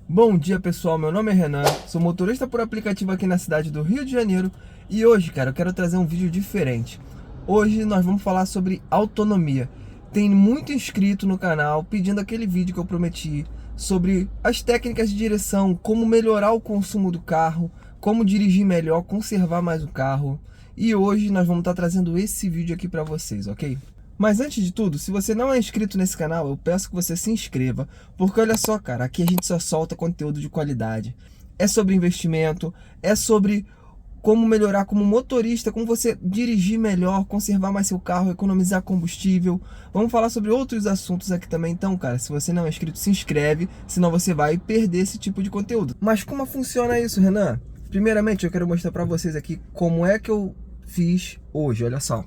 Bom dia pessoal, meu nome é Renan, sou motorista por aplicativo aqui na cidade do Rio de Janeiro e hoje, cara, eu quero trazer um vídeo diferente. Hoje nós vamos falar sobre autonomia. Tem muito inscrito no canal pedindo aquele vídeo que eu prometi sobre as técnicas de direção, como melhorar o consumo do carro, como dirigir melhor, conservar mais o carro. E hoje nós vamos estar trazendo esse vídeo aqui para vocês, ok? Mas antes de tudo, se você não é inscrito nesse canal, eu peço que você se inscreva, porque olha só, cara, aqui a gente só solta conteúdo de qualidade. É sobre investimento, é sobre como melhorar como motorista, como você dirigir melhor, conservar mais seu carro, economizar combustível. Vamos falar sobre outros assuntos aqui também. Então, cara, se você não é inscrito, se inscreve, senão você vai perder esse tipo de conteúdo. Mas como funciona isso, Renan? Primeiramente, eu quero mostrar para vocês aqui como é que eu fiz hoje, olha só.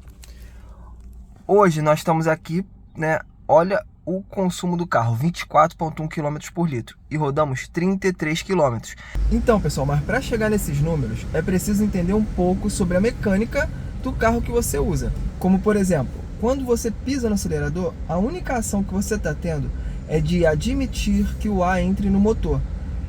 Hoje nós estamos aqui, né? Olha o consumo do carro, 24,1 km por litro e rodamos 33 km. Então, pessoal, mas para chegar nesses números é preciso entender um pouco sobre a mecânica do carro que você usa. Como, por exemplo, quando você pisa no acelerador, a única ação que você está tendo é de admitir que o ar entre no motor.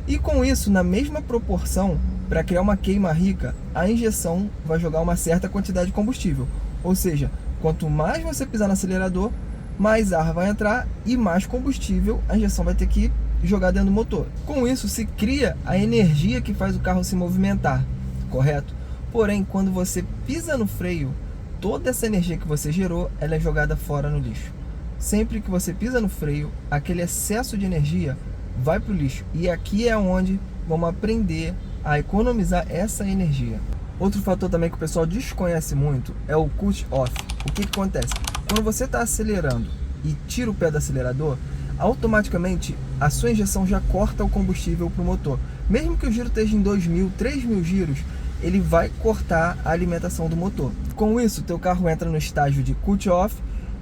E com isso, na mesma proporção, para criar uma queima rica, a injeção vai jogar uma certa quantidade de combustível. Ou seja, quanto mais você pisar no acelerador, mais ar vai entrar e mais combustível a injeção vai ter que jogar dentro do motor. Com isso se cria a energia que faz o carro se movimentar, correto? Porém, quando você pisa no freio, toda essa energia que você gerou, ela é jogada fora no lixo. Sempre que você pisa no freio, aquele excesso de energia vai para o lixo. E aqui é onde vamos aprender a economizar essa energia. Outro fator também que o pessoal desconhece muito é o cut-off. O que acontece? Quando você está acelerando e tira o pé do acelerador, automaticamente a sua injeção já corta o combustível para o motor. Mesmo que o giro esteja em 2.000, 3.000 giros, ele vai cortar a alimentação do motor. Com isso, teu carro entra no estágio de cut-off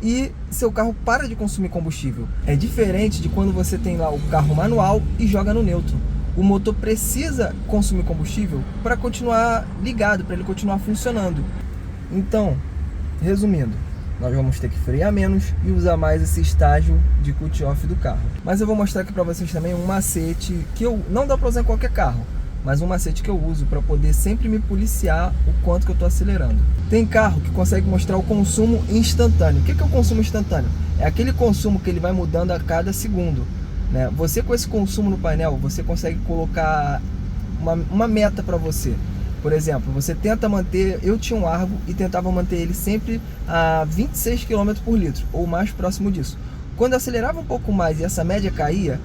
e seu carro para de consumir combustível. É diferente de quando você tem lá o carro manual e joga no neutro. O motor precisa consumir combustível para continuar ligado, para ele continuar funcionando. Então, resumindo, nós vamos ter que frear menos e usar mais esse estágio de cut-off do carro. Mas eu vou mostrar aqui para vocês também um macete que não dá para usar em qualquer carro, mas um macete que eu uso para poder sempre me policiar o quanto que eu estou acelerando. Tem carro que consegue mostrar o consumo instantâneo. O que é o consumo instantâneo? É aquele consumo que ele vai mudando a cada segundo. Você com esse consumo no painel, você consegue colocar uma meta para você. Por exemplo, você tenta manter, eu tinha um Argo e tentava manter ele sempre a 26 km por litro, ou mais próximo disso. Quando eu acelerava um pouco mais e essa média caía,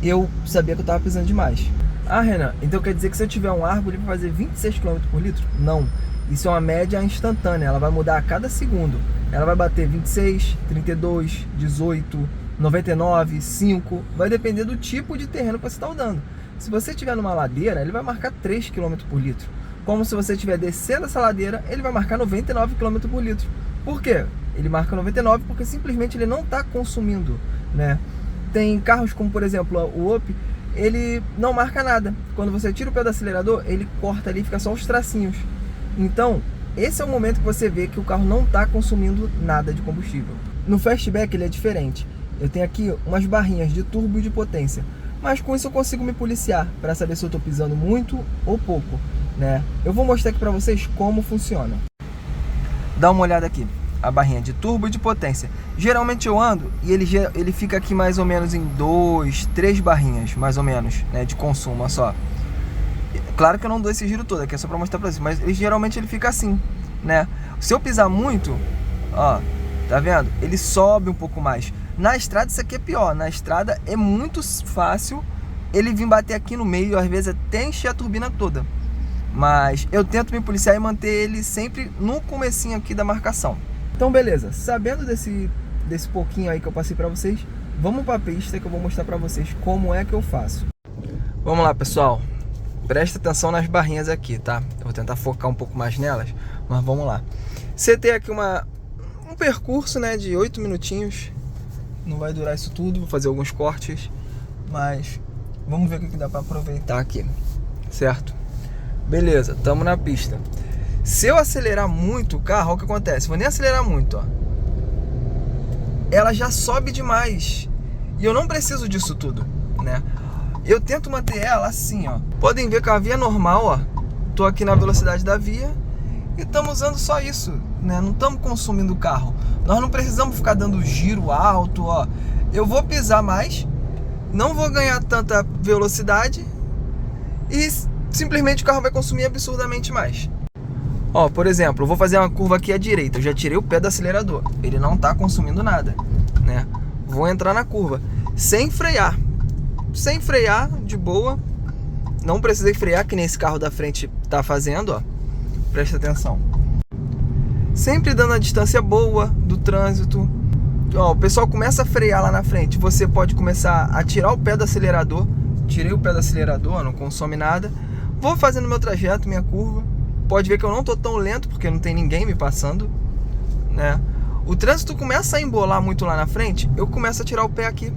eu sabia que eu estava pisando demais. Ah, Renan, então quer dizer que se eu tiver um Argo ele vai fazer 26 km por litro? Não, isso é uma média instantânea, ela vai mudar a cada segundo. Ela vai bater 26, 32, 18, 99, 5, vai depender do tipo de terreno que você está andando. Se você estiver numa ladeira, ele vai marcar 3 km por litro. Como se você estiver descendo essa ladeira, ele vai marcar 99 km por litro. Por quê? Ele marca 99 porque simplesmente ele não está consumindo, né? Tem carros como, por exemplo, o Up, ele não marca nada. Quando você tira o pé do acelerador, ele corta ali e fica só os tracinhos. Então, esse é o momento que você vê que o carro não está consumindo nada de combustível. No Fastback ele é diferente. Eu tenho aqui umas barrinhas de turbo e de potência, mas com isso eu consigo me policiar para saber se eu estou pisando muito ou pouco, né? Eu vou mostrar aqui para vocês como funciona. Dá uma olhada aqui, a barrinha de turbo e de potência. Geralmente eu ando e ele fica aqui mais ou menos em 2, 3 barrinhas, mais ou menos, né, de consumo, olha só. Claro que eu não dou esse giro todo, aqui é só para mostrar para vocês, mas geralmente ele fica assim, né? Se eu pisar muito, ó, tá vendo? Ele sobe um pouco mais. Na estrada isso aqui é pior, na estrada é muito fácil ele vir bater aqui no meio, às vezes até encher a turbina toda. Mas eu tento me policiar e manter ele sempre no comecinho aqui da marcação. Então beleza, sabendo desse pouquinho aí que eu passei pra vocês, vamos pra pista que eu vou mostrar pra vocês como é que eu faço. Vamos lá, pessoal, presta atenção nas barrinhas aqui, tá? Eu vou tentar focar um pouco mais nelas, mas vamos lá. Você tem aqui um percurso, né, de 8 minutinhos. Não vai durar isso tudo, vou fazer alguns cortes, mas vamos ver o que dá para aproveitar aqui, certo? Beleza, estamos na pista. Se eu acelerar muito o carro, olha o que acontece, vou nem acelerar muito, ó. Ela já sobe demais e eu não preciso disso tudo, né? Eu tento manter ela assim, ó. Podem ver que é uma via normal, ó. Tô aqui na velocidade da via e estamos usando só isso, né? Não estamos consumindo o carro. Nós não precisamos ficar dando giro alto, ó. Eu vou pisar mais, não vou ganhar tanta velocidade e simplesmente o carro vai consumir absurdamente mais. Ó, por exemplo, eu vou fazer uma curva aqui à direita. Eu já tirei o pé do acelerador. Ele não está consumindo nada, né? Vou entrar na curva sem frear. Sem frear, de boa. Não precisei frear, que nem esse carro da frente tá fazendo, ó. Presta atenção. Sempre dando a distância boa do trânsito. Ó, o pessoal começa a frear lá na frente. Você pode começar a tirar o pé do acelerador. Tirei o pé do acelerador, não consome nada. Vou fazendo meu trajeto, minha curva. Pode ver que eu não tô tão lento, porque não tem ninguém me passando, né? O trânsito começa a embolar muito lá na frente, eu começo a tirar o pé aqui.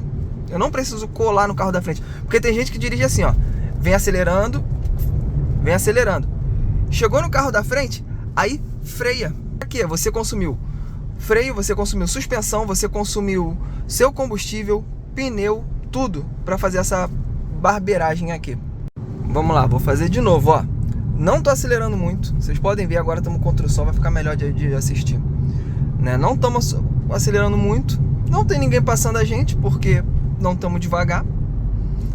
Eu não preciso colar no carro da frente. Porque tem gente que dirige assim, ó. Vem acelerando. Chegou no carro da frente, aí freia. Aqui, você consumiu freio, você consumiu suspensão, você consumiu seu combustível, pneu, tudo para fazer essa barbeiragem aqui. Vamos lá, vou fazer de novo, ó. Não tô acelerando muito. Vocês podem ver, agora estamos contra o sol, vai ficar melhor de assistir, né? Não estamos acelerando muito. Não tem ninguém passando a gente, porque não estamos devagar.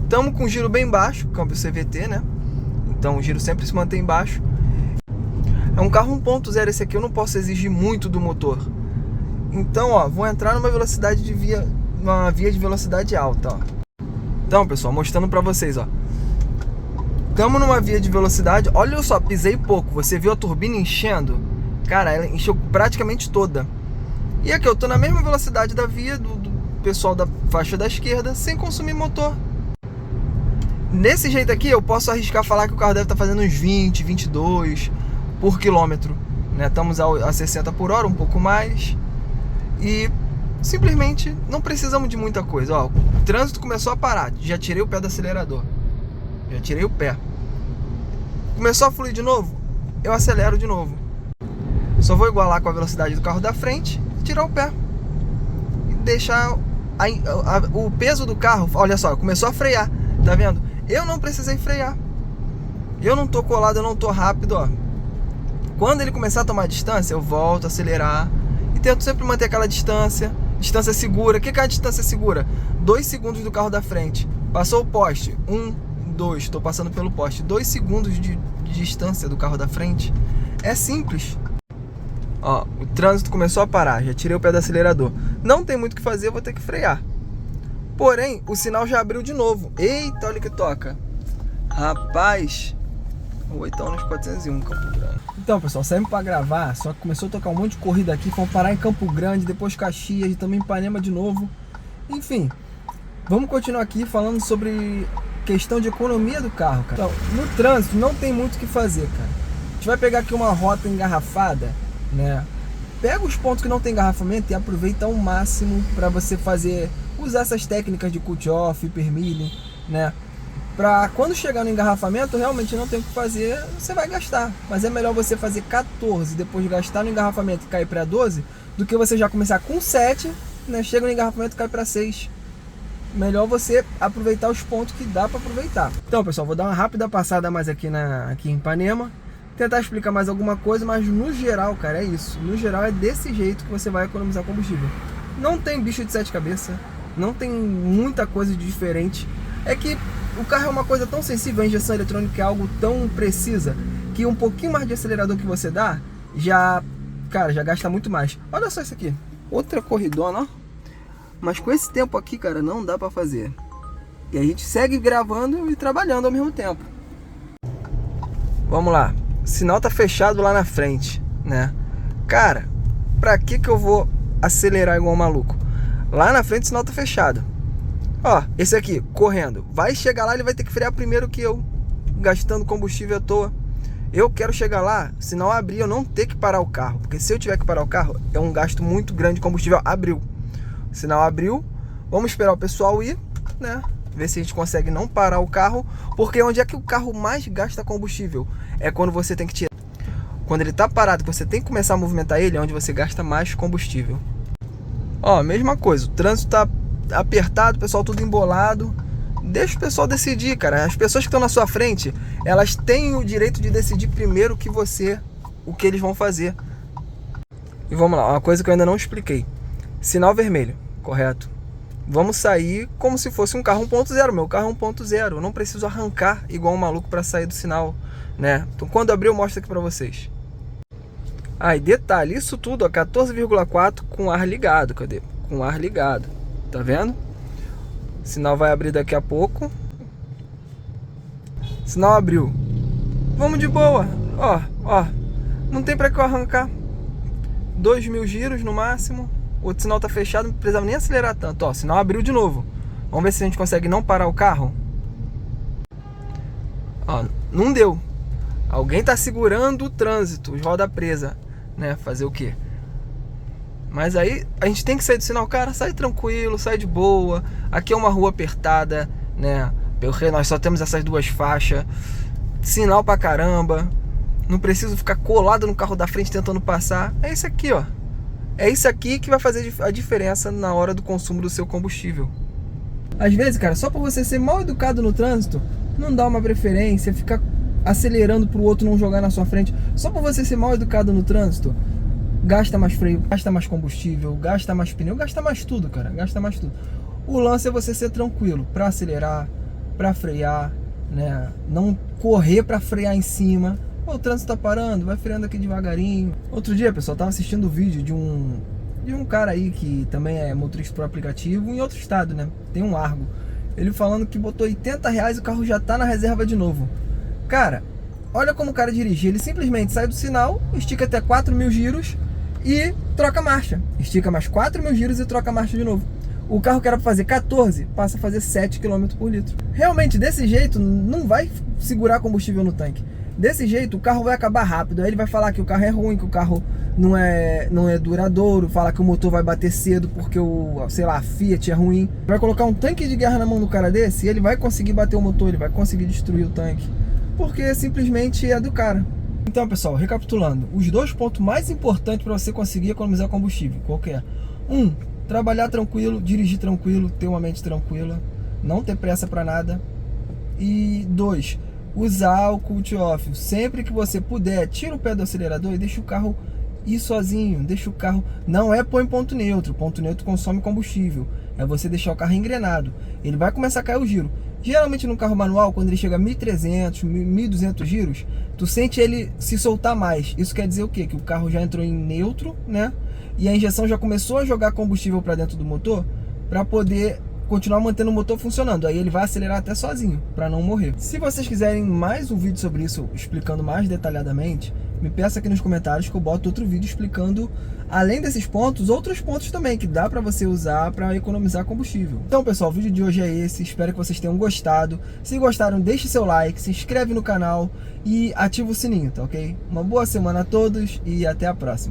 Estamos com giro bem baixo, câmbio CVT, né? Então o giro sempre se mantém baixo. É um carro 1.0 esse aqui, eu não posso exigir muito do motor. Então, ó, vou entrar numa velocidade numa via de velocidade alta, ó. Então, pessoal, mostrando pra vocês, ó. Estamos numa via de velocidade. Olha só, pisei pouco. Você viu a turbina enchendo? Cara, ela encheu praticamente toda. E aqui eu tô na mesma velocidade da via do pessoal da faixa da esquerda, sem consumir motor. Nesse jeito aqui eu posso arriscar falar que o carro deve estar fazendo uns 20, 22 por quilômetro, né? Estamos a 60 por hora, um pouco mais. E simplesmente não precisamos de muita coisa. Ó, o trânsito começou a parar. Já tirei o pé do acelerador. Já tirei o pé. Começou a fluir de novo, eu acelero de novo. Só vou igualar com a velocidade do carro da frente, tirar o pé e deixar o peso do carro. Olha só, começou a frear, tá vendo? Eu não precisei frear. Eu não tô colado, eu não tô rápido, ó. Quando ele começar a tomar distância, eu volto a acelerar e tento sempre manter aquela distância segura. O que é a distância segura? 2 segundos do carro da frente. Passou o poste, 1, 2, estou passando pelo poste, 2 segundos de distância do carro da frente. É simples. Ó, o trânsito começou a parar, já tirei o pé do acelerador. Não tem muito o que fazer, eu vou ter que frear. Porém, o sinal já abriu de novo. Eita, olha que toca. Rapaz. O 8 nos 401, Campo Grande. Então, pessoal, saímos para gravar, só que começou a tocar um monte de corrida aqui. Fomos parar em Campo Grande, depois Caxias e também Ipanema de novo. Enfim, vamos continuar aqui falando sobre questão de economia do carro, cara. Então, no trânsito não tem muito o que fazer, cara. A gente vai pegar aqui uma rota engarrafada, né? Pega os pontos que não tem engarrafamento e aproveita ao máximo para você usar essas técnicas de cut-off, hypermilling, né? Pra quando chegar no engarrafamento, realmente não tem o que fazer, você vai gastar. Mas é melhor você fazer 14, depois gastar no engarrafamento e cair para 12, do que você já começar com 7, né? Chega no engarrafamento e cai para 6. Melhor você aproveitar os pontos que dá para aproveitar. Então, pessoal, vou dar uma rápida passada mais aqui em Ipanema, tentar explicar mais alguma coisa, mas no geral, cara, é isso. No geral é desse jeito que você vai economizar combustível. Não tem bicho de 7 cabeças, não tem muita coisa de diferente. É que o carro é uma coisa tão sensível, a injeção eletrônica é algo tão precisa, que um pouquinho mais de acelerador que você dá, cara, já gasta muito mais. Olha só isso aqui, outra corridona, ó. Mas com esse tempo aqui, cara, não dá pra fazer. E a gente segue gravando e trabalhando ao mesmo tempo. Vamos lá. O sinal tá fechado lá na frente, né? Cara, pra que eu vou acelerar igual um maluco? Lá na frente o sinal tá fechado. Ó, esse aqui, correndo. Vai chegar lá, ele vai ter que frear primeiro que eu, gastando combustível à toa. Eu quero chegar lá, sinal abrir, eu não ter que parar o carro. Porque se eu tiver que parar o carro, é um gasto muito grande de combustível. Abriu. O sinal abriu. Vamos esperar o pessoal ir, né? Ver se a gente consegue não parar o carro. Porque onde é que o carro mais gasta combustível? É quando você tem que tirar. Quando ele tá parado, que você tem que começar a movimentar ele, é onde você gasta mais combustível. Ó, mesma coisa. O trânsito tá apertado, o pessoal tudo embolado. Deixa o pessoal decidir, cara. As pessoas que estão na sua frente, elas têm o direito de decidir primeiro que você, o que eles vão fazer. E vamos lá, uma coisa que eu ainda não expliquei. Sinal vermelho, correto? Vamos sair como se fosse um carro 1.0. Meu carro é 1.0. Eu não preciso arrancar igual um maluco para sair do sinal, né? Então quando abrir eu mostro aqui para vocês. Ah, e detalhe, isso tudo, ó, 14,4 com ar ligado. Cadê? Com ar ligado. Tá vendo? Sinal vai abrir daqui a pouco. Sinal abriu. Vamos de boa. Ó. Não tem pra que eu arrancar. 2.000 giros no máximo. O outro sinal tá fechado, não precisava nem acelerar tanto. Ó, sinal abriu de novo. Vamos ver se a gente consegue não parar o carro. Ó, não deu. Alguém tá segurando o trânsito, os roda presa, né? Fazer o quê? Mas aí a gente tem que sair do sinal, cara, sai tranquilo, sai de boa. Aqui é uma rua apertada, né? Porque nós só temos essas duas faixas. Sinal pra caramba. Não preciso ficar colado no carro da frente tentando passar. É isso aqui, ó. É isso aqui que vai fazer a diferença na hora do consumo do seu combustível. Às vezes, cara, só por você ser mal educado no trânsito, não dá uma preferência, ficar acelerando pro outro não jogar na sua frente. Só por você ser mal educado no trânsito, gasta mais freio, gasta mais combustível, gasta mais pneu, gasta mais tudo, cara, gasta mais tudo. O lance é você ser tranquilo para acelerar, para frear, né? Não correr para frear em cima. Pô, o trânsito tá parando, vai freando aqui devagarinho. Outro dia, pessoal, tava assistindo o vídeo de um cara aí que também é motorista por aplicativo em outro estado, né? Tem um Argo. Ele falando que botou R$80 e o carro já tá na reserva de novo. Cara, olha como o cara dirige. Ele simplesmente sai do sinal, estica até 4.000 giros e troca a marcha. Estica mais 4.000 giros e troca a marcha de novo. O carro que era para fazer 14, passa a fazer 7 km por litro. Realmente, desse jeito, não vai segurar combustível no tanque. Desse jeito, o carro vai acabar rápido. Aí ele vai falar que o carro é ruim, que o carro não é duradouro, fala que o motor vai bater cedo porque a Fiat é ruim. Vai colocar um tanque de guerra na mão do cara desse e ele vai conseguir bater o motor, ele vai conseguir destruir o tanque. Porque simplesmente é do cara. Então, pessoal, recapitulando, os dois pontos mais importantes para você conseguir economizar combustível, qual que é? Trabalhar tranquilo, dirigir tranquilo, ter uma mente tranquila, não ter pressa para nada. E 2, usar o cult off. Sempre que você puder, tira o pé do acelerador e deixa o carro ir sozinho. Deixa o carro, não é pôr em ponto neutro. Ponto neutro consome combustível. É você deixar o carro engrenado. Ele vai começar a cair o giro. Geralmente no carro manual, quando ele chega a 1.300, 1.200 giros, tu sente ele se soltar mais. Isso quer dizer o quê? Que o carro já entrou em neutro, né? E a injeção já começou a jogar combustível para dentro do motor para poder continuar mantendo o motor funcionando. Aí ele vai acelerar até sozinho, para não morrer. Se vocês quiserem mais um vídeo sobre isso, explicando mais detalhadamente, me peça aqui nos comentários que eu boto outro vídeo explicando, além desses pontos, outros pontos também que dá para você usar para economizar combustível. Então, pessoal, o vídeo de hoje é esse. Espero que vocês tenham gostado. Se gostaram, deixe seu like, se inscreve no canal e ativa o sininho, tá ok? Uma boa semana a todos e até a próxima.